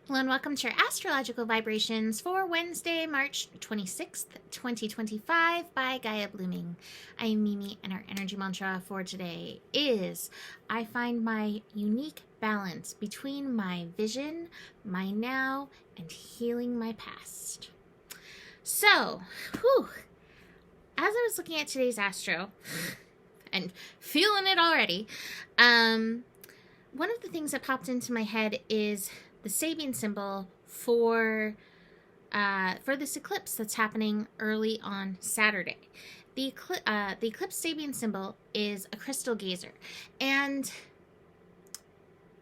Hello and welcome to your astrological vibrations for Wednesday, March 26th, 2025 by Gaia Blooming. I am Mimi, and our energy mantra for today is I find my unique balance between my vision, my now, and healing my past. So, as I was looking at today's astro and feeling it already, one of the things that popped into my head is the Sabian symbol for this eclipse that's happening early on Saturday. The eclipse Sabian symbol is a crystal gazer, and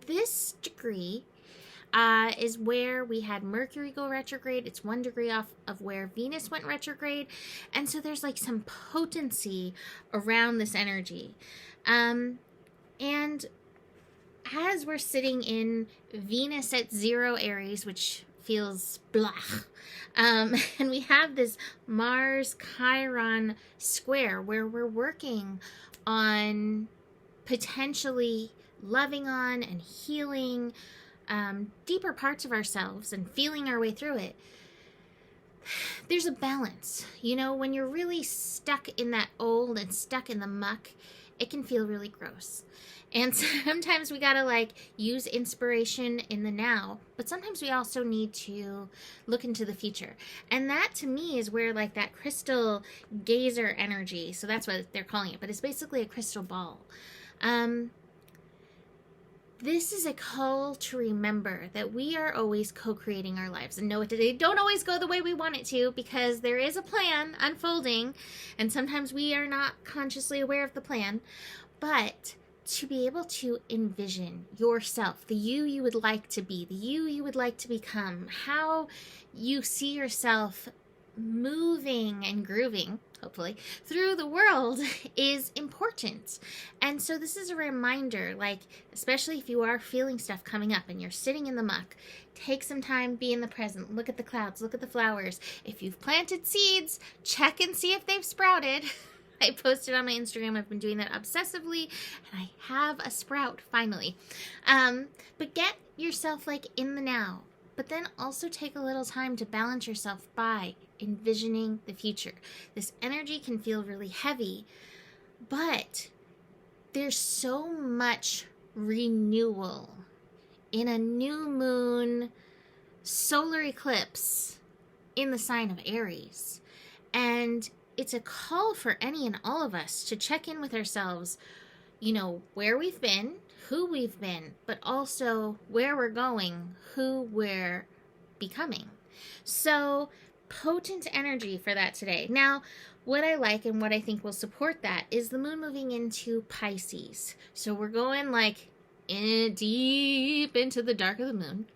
this degree is where we had Mercury go retrograde. It's 1 degree off of where Venus went retrograde, and so there's like some potency around this energy, and as we're sitting in Venus at 0 Aries, which feels blah, and we have this Mars Chiron square where we're working on potentially loving on and healing deeper parts of ourselves and feeling our way through it. There's a balance. You know, when you're really stuck in that old and stuck in the muck, it can feel really gross. And sometimes we gotta use inspiration in the now, but sometimes we also need to look into the future. And that to me is where that crystal gazer energy, so that's what they're calling it, but it's basically a crystal ball. This is a call to remember that we are always co-creating our lives, and know they don't always go the way we want it to, because there is a plan unfolding, and sometimes we are not consciously aware of the plan. But to be able to envision yourself, the you would like to be, the you would like to become, how you see yourself moving and grooving, hopefully, through the world is important. And so this is a reminder, especially if you are feeling stuff coming up and you're sitting in the muck, take some time, be in the present, look at the clouds, look at the flowers. If you've planted seeds, check and see if they've sprouted. I posted on my Instagram. I've been doing that obsessively, and I have a sprout finally. But get yourself in the now, but then also take a little time to balance yourself by envisioning the future. This energy can feel really heavy, but there's so much renewal in a new moon solar eclipse in the sign of Aries. And it's a call for any and all of us to check in with ourselves, where we've been, who we've been, but also where we're going, who we're becoming. So, potent energy for that today. Now, what I like and what I think will support that is the moon moving into Pisces. So we're going deep into the dark of the moon.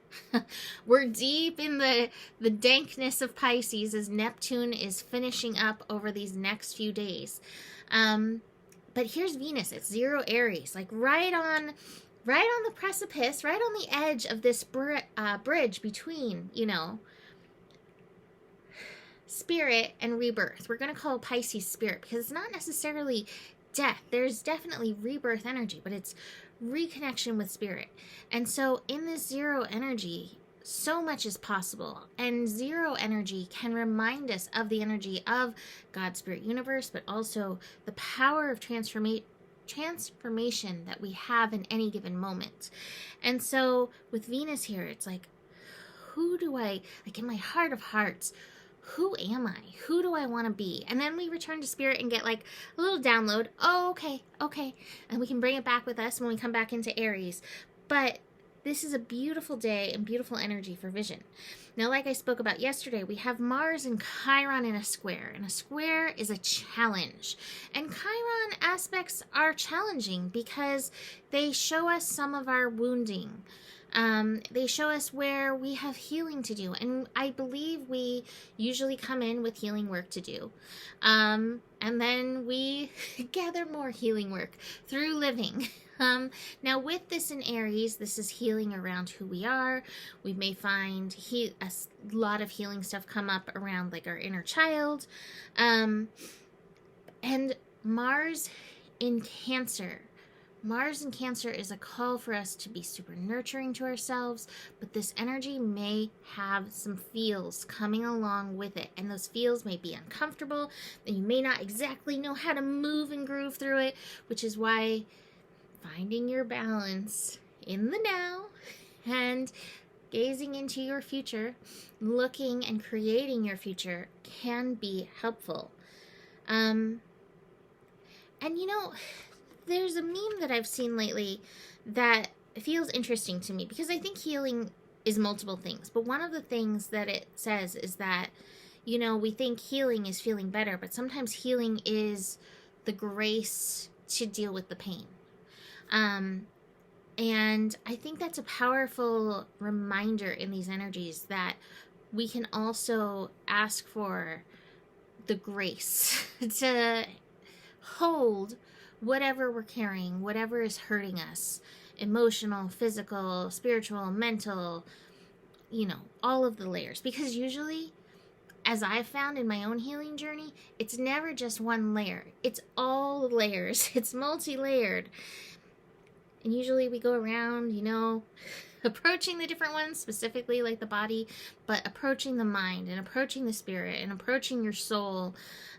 We're deep in the dankness of Pisces as Neptune is finishing up over these next few days. But here's Venus at 0 Aries, right on the precipice, right on the edge of this bridge between, spirit and rebirth. We're going to call Pisces spirit because it's not necessarily death. There's definitely rebirth energy, but it's reconnection with spirit. And so in this 0 energy, so much is possible. And 0 energy can remind us of the energy of God, spirit, universe, but also the power of transformation that we have in any given moment. And so with Venus here, it's who do I, in my heart of hearts, who am I? Who do I want to be? And then we return to spirit and get a little download. Oh, okay. And we can bring it back with us when we come back into Aries. But this is a beautiful day and beautiful energy for vision. Now, like I spoke about yesterday, we have Mars and Chiron in a square. And a square is a challenge. And Chiron aspects are challenging because they show us some of our wounding. They show us where we have healing to do, and I believe we usually come in with healing work to do, and then we gather more healing work through living. Now with this in Aries, this is healing around who we are. We may find a lot of healing stuff come up around our inner child, and Mars in Cancer Mars in Cancer is a call for us to be super nurturing to ourselves, but this energy may have some feels coming along with it, and those feels may be uncomfortable, and you may not exactly know how to move and groove through it, which is why finding your balance in the now and gazing into your future, looking and creating your future can be helpful. And you know, there's a meme that I've seen lately that feels interesting to me, because I think healing is multiple things. But one of the things that it says is that, you know, we think healing is feeling better, but sometimes healing is the grace to deal with the pain. And I think that's a powerful reminder in these energies that we can also ask for the grace to hold whatever we're carrying, whatever is hurting us, emotional, physical, spiritual, mental, you know, all of the layers. Because usually, as I've found in my own healing journey, it's never just one layer. It's all layers. It's multi-layered. And usually we go around, you know, approaching the different ones, specifically like the body, but approaching the mind and approaching the spirit and approaching your soul,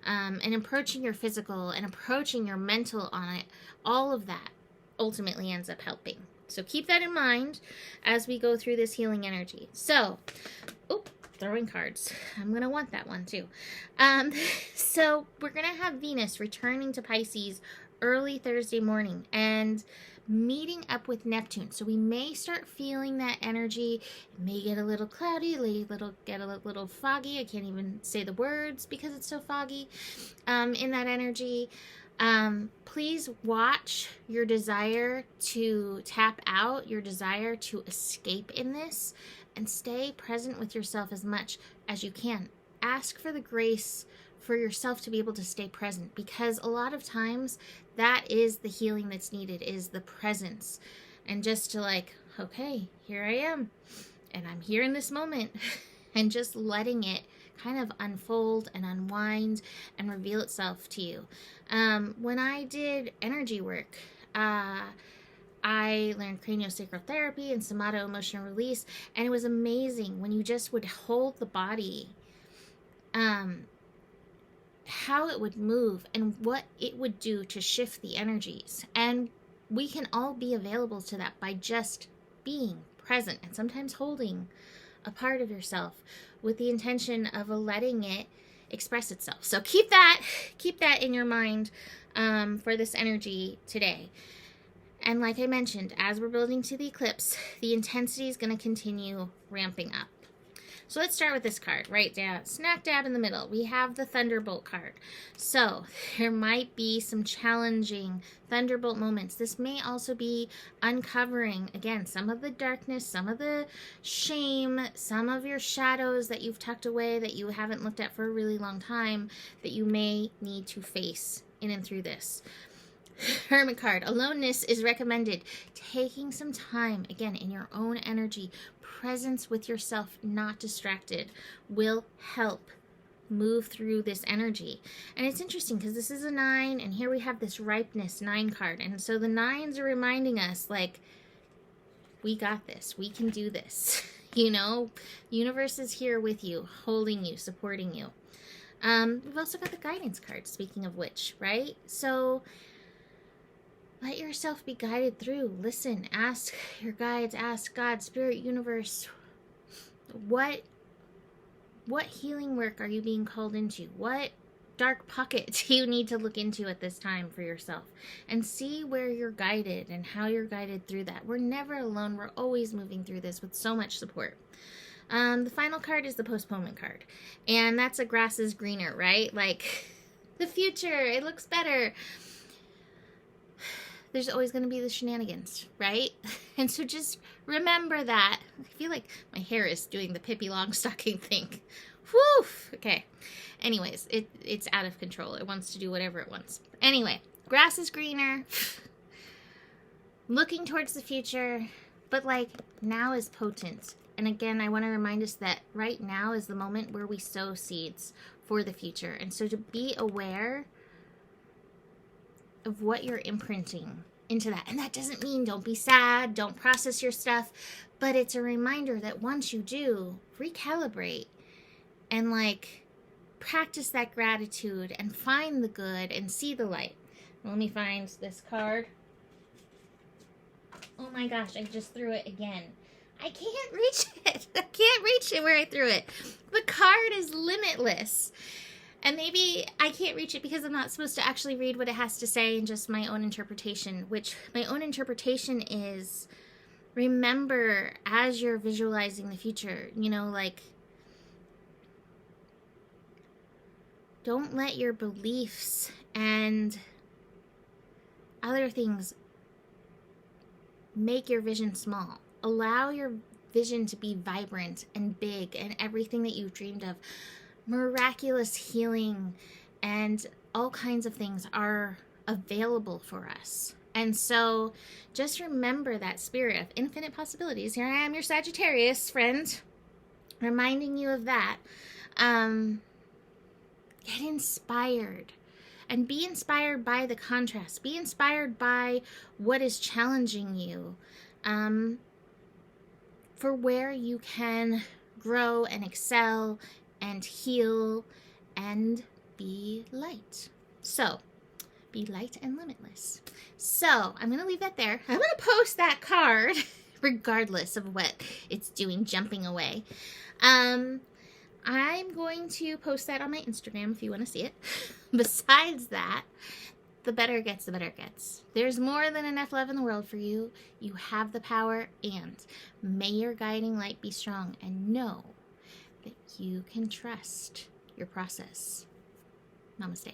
and approaching your physical and approaching your mental on it. All of that ultimately ends up helping. So keep that in mind as we go through this healing energy. So, throwing cards. I'm going to want that one too. So we're going to have Venus returning to Pisces early Thursday morning and meeting up with Neptune. So we may start feeling that energy. It may get a little cloudy, get a little foggy. I can't even say the words because it's so foggy in that energy. Please watch your desire to tap out, your desire to escape in this, and stay present with yourself as much as you can. Ask for the grace for yourself to be able to stay present, because a lot of times that is the healing that's needed, is the presence. And just to like, okay, here I am, and I'm here in this moment, and just letting it kind of unfold and unwind and reveal itself to you. When I did energy work, I learned craniosacral therapy and somato emotional release, and it was amazing when you just would hold the body, how it would move and what it would do to shift the energies. And we can all be available to that by just being present and sometimes holding a part of yourself with the intention of letting it express itself. So keep that in your mind for this energy today. And like I mentioned, as we're building to the eclipse, the intensity is going to continue ramping up. So let's start with this card right down, smack dab in the middle. We have the Thunderbolt card. So there might be some challenging Thunderbolt moments. This may also be uncovering, again, some of the darkness, some of the shame, some of your shadows that you've tucked away that you haven't looked at for a really long time that you may need to face in and through this. Hermit card. Aloneness is recommended. Taking some time, again, in your own energy, presence with yourself, not distracted, will help move through this energy. And it's interesting because this is a 9, and here we have this ripeness 9 card. And so the 9s are reminding us, like, we got this. We can do this. You know, universe is here with you, holding you, supporting you. We've also got the guidance card, speaking of which, right? So let yourself be guided through. Listen, ask your guides, ask God, Spirit, Universe, what healing work are you being called into? What dark pocket do you need to look into at this time for yourself? And see where you're guided and how you're guided through that. We're never alone. We're always moving through this with so much support. The final card is the postponement card. And that's a grass is greener, right? Like, the future, it looks better. There's always going to be the shenanigans, right? And so just remember that. I feel like my hair is doing the Pippi Longstocking thing. Whew! Okay. Anyways, it's out of control. It wants to do whatever it wants. Anyway, grass is greener. Looking towards the future. But, like, now is potent. And again, I want to remind us that right now is the moment where we sow seeds for the future. And so to be aware of what you're imprinting into that. And that doesn't mean don't be sad, don't process your stuff, but it's a reminder that once you do, recalibrate and like practice that gratitude and find the good and see the light. Let me find this card. Oh my gosh, I just threw it again. I can't reach it. I can't reach it where I threw it. The card is limitless. And maybe I can't reach it because I'm not supposed to actually read what it has to say and just my own interpretation, which my own interpretation is, remember as you're visualizing the future, you know, like, don't let your beliefs and other things make your vision small. Allow your vision to be vibrant and big, and everything that you've dreamed of. Miraculous healing and all kinds of things are available for us. And so just remember that spirit of infinite possibilities. Here I am, your Sagittarius friend, reminding you of that. Get inspired. And be inspired by the contrast. Be inspired by what is challenging you. For where you can grow and excel and heal and be light. So, be light and limitless. So, I'm going to leave that there. I'm going to post that card, regardless of what it's doing, jumping away. I'm going to post that on my Instagram if you want to see it. Besides that, the better it gets, the better it gets. There's more than enough love in the world for you. You have the power, and may your guiding light be strong, and know that you can trust your process. Namaste.